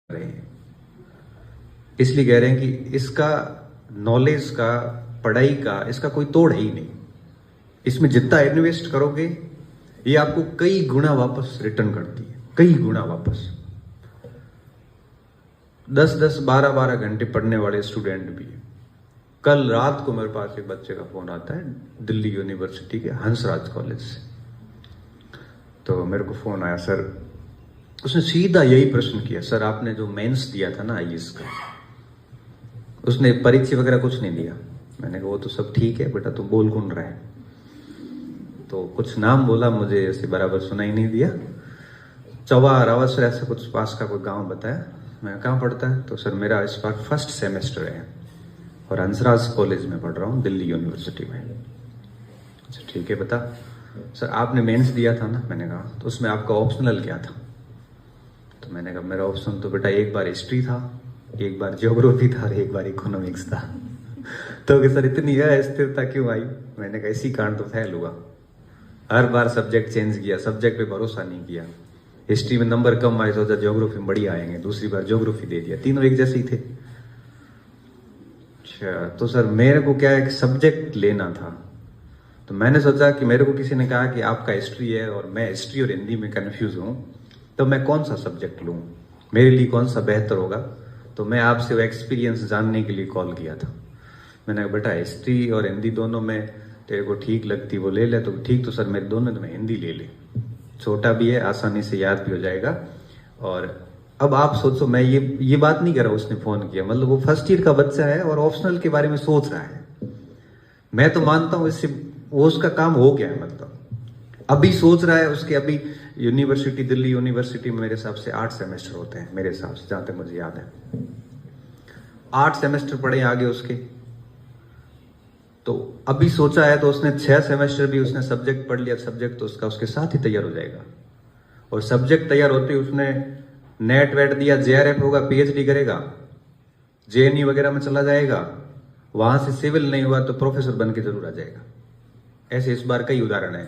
रहे हैं। इसलिए कह रहे हैं कि इसका नॉलेज का, पढ़ाई का, इसका कोई तोड़ है ही नहीं। इसमें जितना इन्वेस्ट करोगे ये आपको कई गुना वापस रिटर्न करती है, कई गुना वापस। 10-10, 12-12 घंटे पढ़ने वाले स्टूडेंट भी। कल रात को मेरे पास एक बच्चे का फोन आता है दिल्ली यूनिवर्सिटी के हंसराज कॉलेज से। तो मेरे को फोन आया, सर, उसने सीधा यही प्रश्न किया, सर आपने जो मेंस दिया था ना आईएएस का, उसने परीक्षा वगैरह कुछ नहीं दिया। मैंने कहा वो तो सब ठीक है बेटा, तू बोल कौन रहा है? तो कुछ नाम बोला, मुझे ऐसे बराबर सुनाई नहीं दिया। चौवा रावत ऐसा कुछ पास का कोई गांव बताया। मैं कहाँ पढ़ता है? तो सर मेरा इस बार फर्स्ट सेमेस्टर है और हंसराज कॉलेज में पढ़ रहा हूँ दिल्ली यूनिवर्सिटी में। अच्छा ठीक है, बता सर आपने मेंस दिया था ना? मैंने कहा तो उसमें आपका ऑप्शनल क्या था? तो मैंने कहा मेरा ऑप्शन तो बेटा एक बार हिस्ट्री था, एक बार ज्योग्राफी था और एक बार इकोनॉमिक्स था। तो सर इतनी अस्थिरता क्यों आई? मैंने कहा इसी कारण तो फेल हुआ। हर बार सब्जेक्ट चेंज किया, सब्जेक्ट पे भरोसा नहीं किया। हिस्ट्री में नंबर कम आए, सोचा ज्योग्राफी में बढ़िया आएंगे, दूसरी बार ज्योग्राफी दे दिया, तीनों एक जैसे ही थे। अच्छा, तो सर मेरे को क्या है कि सब्जेक्ट लेना था, तो मैंने सोचा कि मेरे को किसी ने कहा कि आपका हिस्ट्री है और मैं हिस्ट्री और हिंदी में कंफ्यूज हूँ, तो मैं कौन सा सब्जेक्ट लूँ, मेरे लिए कौन सा बेहतर होगा। तो मैं आपसे वो एक्सपीरियंस जानने के लिए कॉल किया था। मैंने कहा बेटा हिस्ट्री और हिंदी दोनों में तेरे को ठीक लगती वो ले ले। तो ठीक, तो सर मेरे दोनों में हिंदी ले ले, छोटा भी है, आसानी से याद भी हो जाएगा। और अब आप सोचो, मैं ये बात नहीं कर रहा उसने फोन किया, मतलब वो फर्स्ट ईयर का बच्चा है और ऑप्शनल के बारे में सोच रहा है। मैं तो मानता हूँ इससे वो उसका काम हो गया है, मतलब अभी सोच रहा है। उसके अभी यूनिवर्सिटी, दिल्ली यूनिवर्सिटी में मेरे हिसाब से 8 सेमेस्टर होते हैं, मेरे हिसाब से जहां तक मुझे याद है 8 सेमेस्टर पढ़े आगे उसके। तो अभी सोचा है तो उसने 6 सेमेस्टर भी उसने सब्जेक्ट पढ़ लिया, सब्जेक्ट तो उसका उसके साथ ही तैयार हो जाएगा। और सब्जेक्ट तैयार होते ही उसने नेट वेट दिया, जेआरएफ होगा, पीएचडी करेगा, जेएनयू वगैरह में चला जाएगा, वहां से सिविल नहीं हुआ तो प्रोफेसर बन के जरूर आ जाएगा। ऐसे इस बार कई उदाहरण है।